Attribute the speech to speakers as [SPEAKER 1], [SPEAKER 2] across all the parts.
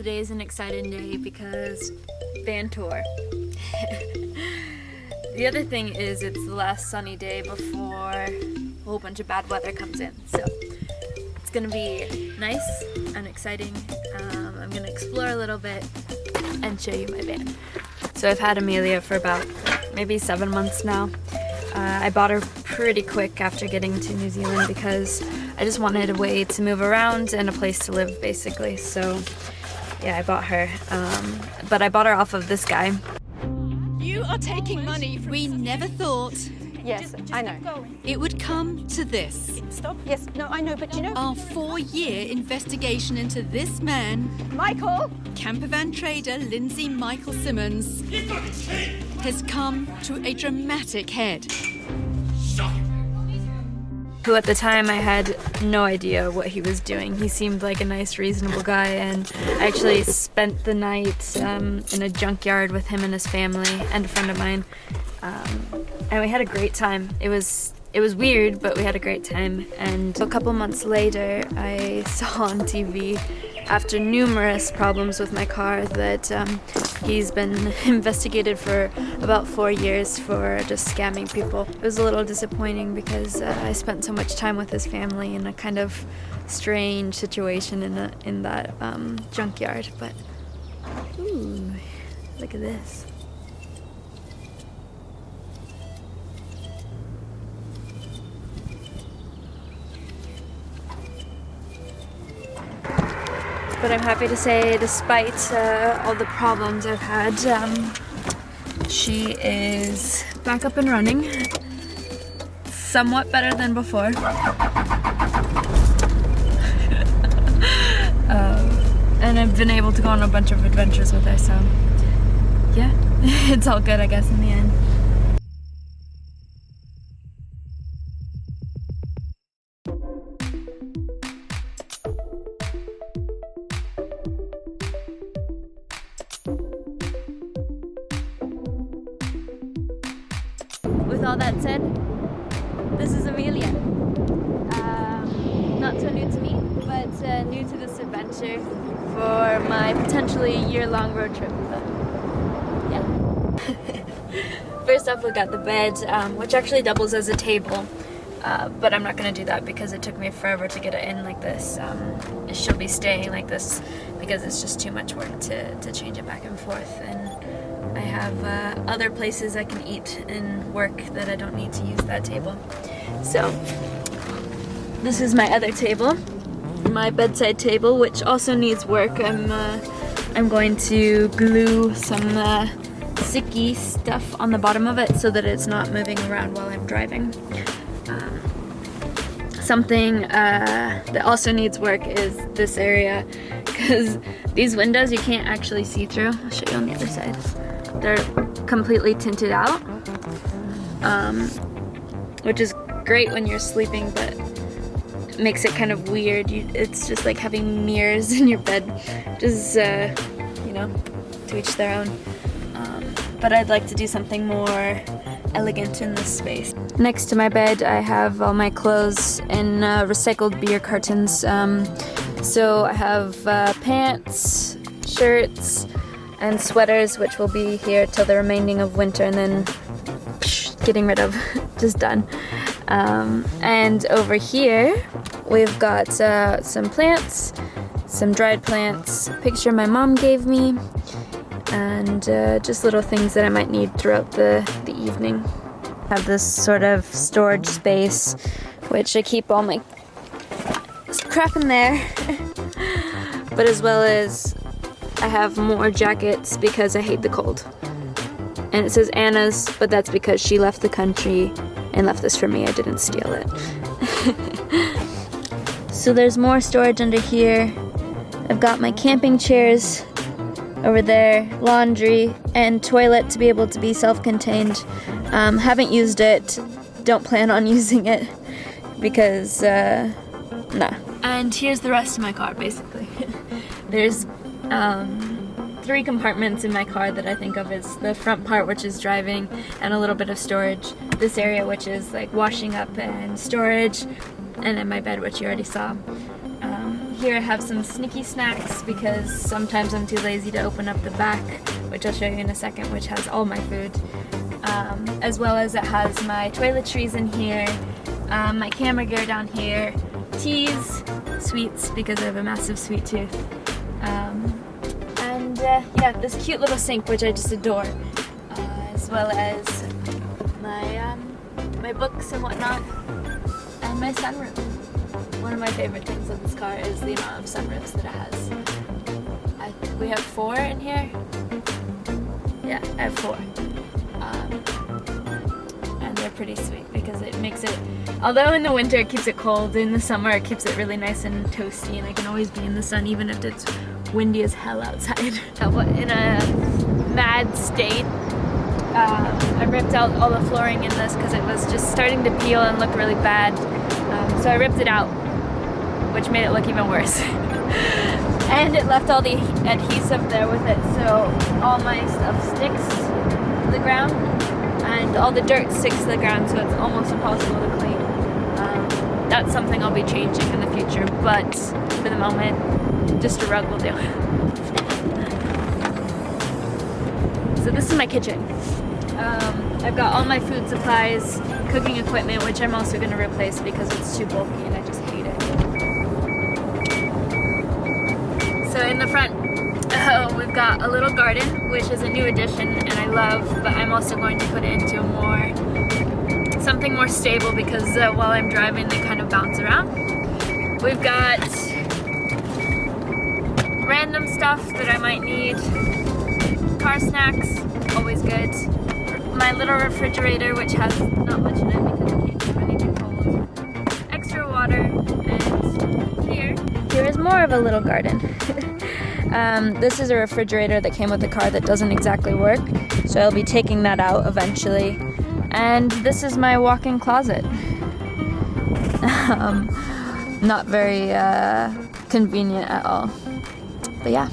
[SPEAKER 1] Today's an exciting day because van tour. The other thing is it's the last sunny day before a whole bunch of bad weather comes in. So it's gonna be nice and exciting. I'm gonna explore a little bit and show you my van. So I've had Amelia for about maybe 7 months now. I bought her pretty quick after getting to New Zealand because I just wanted a way to move around and a place to live basically. So yeah, I bought her. But I bought her off of this guy.
[SPEAKER 2] You are taking money from... We never thought...
[SPEAKER 3] Yes, I know.
[SPEAKER 2] It would come to this.
[SPEAKER 3] Stop. Yes, no, I know, but you know...
[SPEAKER 2] Our 4-year investigation into this man...
[SPEAKER 3] Michael!
[SPEAKER 2] Campervan trader Lindsay Michael Simmons... has come to a dramatic head.
[SPEAKER 1] Who at the time I had no idea what he was doing. He seemed like a nice, reasonable guy, and I actually spent the night in a junkyard with him and his family and a friend of mine, and we had a great time. It was weird, but we had a great time. And a couple months later, I saw on TV, after numerous problems with my car, that he's been investigated for about 4 years for just scamming people. It was a little disappointing because I spent so much time with his family in a kind of strange situation in that junkyard. But ooh, look at this. But I'm happy to say, despite all the problems I've had, she is back up and running. Somewhat better than before. And I've been able to go on a bunch of adventures with her, so yeah, it's all good, I guess, in the end. With all that said, this is Amelia. Not so new to me, but new to this adventure for my potentially year-long road trip. But yeah. First up, we got the bed, which actually doubles as a table, but I'm not going to do that because it took me forever to get it in like this. She'll be staying like this because it's just too much work to change it back and forth. And I have other places I can eat and work that I don't need to use that table. So this is my other table, my bedside table, which also needs work. I'm going to glue some sticky stuff on the bottom of it so that it's not moving around while I'm driving. Something that also needs work is this area, because these windows you can't actually see through. I'll show you on the other side. They're completely tinted out, which is great when you're sleeping, but it makes it kind of weird. It's just like having mirrors in your bed. Just, you know, to each their own. But I'd like to do something more elegant in this space. Next to my bed, I have all my clothes in recycled beer cartons. So I have pants, shirts, and sweaters, which will be here till the remaining of winter, and then getting rid of, just done. And over here, we've got some plants, some dried plants, a picture my mom gave me, and just little things that I might need throughout the evening. I have this sort of storage space, which I keep all my crap in there, but as well as I have more jackets because I hate the cold. And it says Anna's, but that's because she left the country and left this for me. I didn't steal it. So there's more storage under here. I've got my camping chairs over there, laundry, and toilet to be able to be self-contained. Haven't used it, don't plan on using it because, nah. And here's the rest of my car, basically. There's 3 compartments in my car that I think of as the front part, which is driving, and a little bit of storage. This area, which is like washing up and storage, and then my bed, which you already saw. here I have some sneaky snacks because sometimes I'm too lazy to open up the back, which I'll show you in a second, which has all my food. As well as it has my toiletries in here, my camera gear down here, teas, sweets because I have a massive sweet tooth, and yeah, this cute little sink which I just adore, as well as my books and whatnot, and my sunroof. One of my favorite things of this car is the amount of sunroofs that it has. We have 4 in here. Yeah, I have 4. And they're pretty sweet because it makes it, although in the winter it keeps it cold, in the summer it keeps it really nice and toasty, and I can always be in the sun even if it's windy as hell outside. In a mad state, I ripped out all the flooring in this because it was just starting to peel and look really bad. So I ripped it out, which made it look even worse. And it left all the adhesive there with it, so all my stuff sticks to the ground and all the dirt sticks to the ground, so it's almost impossible to clean. That's something I'll be changing in the future, but for the moment, just a rug will do. So this is my kitchen. I've got all my food supplies, cooking equipment, which I'm also going to replace because it's too bulky and I just hate it. So in the front, we've got a little garden, which is a new addition and I love, but I'm also going to put it into something more stable because while I'm driving they kind of bounce around. We've got random stuff that I might need, car snacks, always good. My little refrigerator, which has not much in it because it can't keep anything cold. Extra water, and here is more of a little garden. This is a refrigerator that came with the car that doesn't exactly work, so I'll be taking that out eventually. And this is my walk-in closet. Not very convenient at all. But yeah,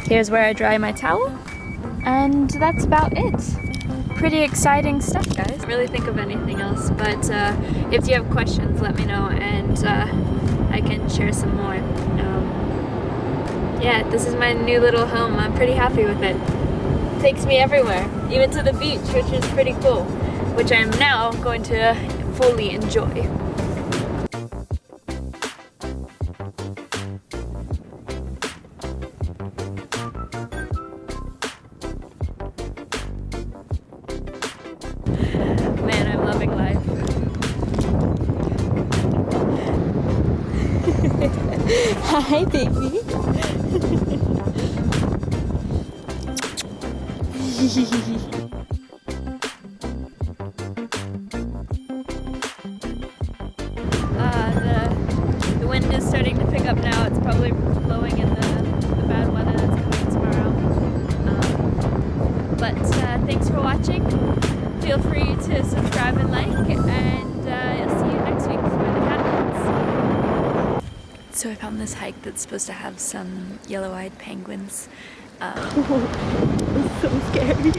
[SPEAKER 1] here's where I dry my towel, and that's about it. Pretty exciting stuff, guys. I don't really think of anything else, but if you have questions, let me know, and I can share some more. Yeah, this is my new little home. I'm pretty happy with it. It takes me everywhere, even to the beach, which is pretty cool, which I'm now going to fully enjoy. Man, I'm loving life. Hi, baby. The wind is starting to pick up now. It's probably blowing in the bad weather that's coming tomorrow. But thanks for watching. Feel free to subscribe and like, and I'll see you next week for the Catlins. So I found this hike that's supposed to have some yellow-eyed penguins. It's so scary.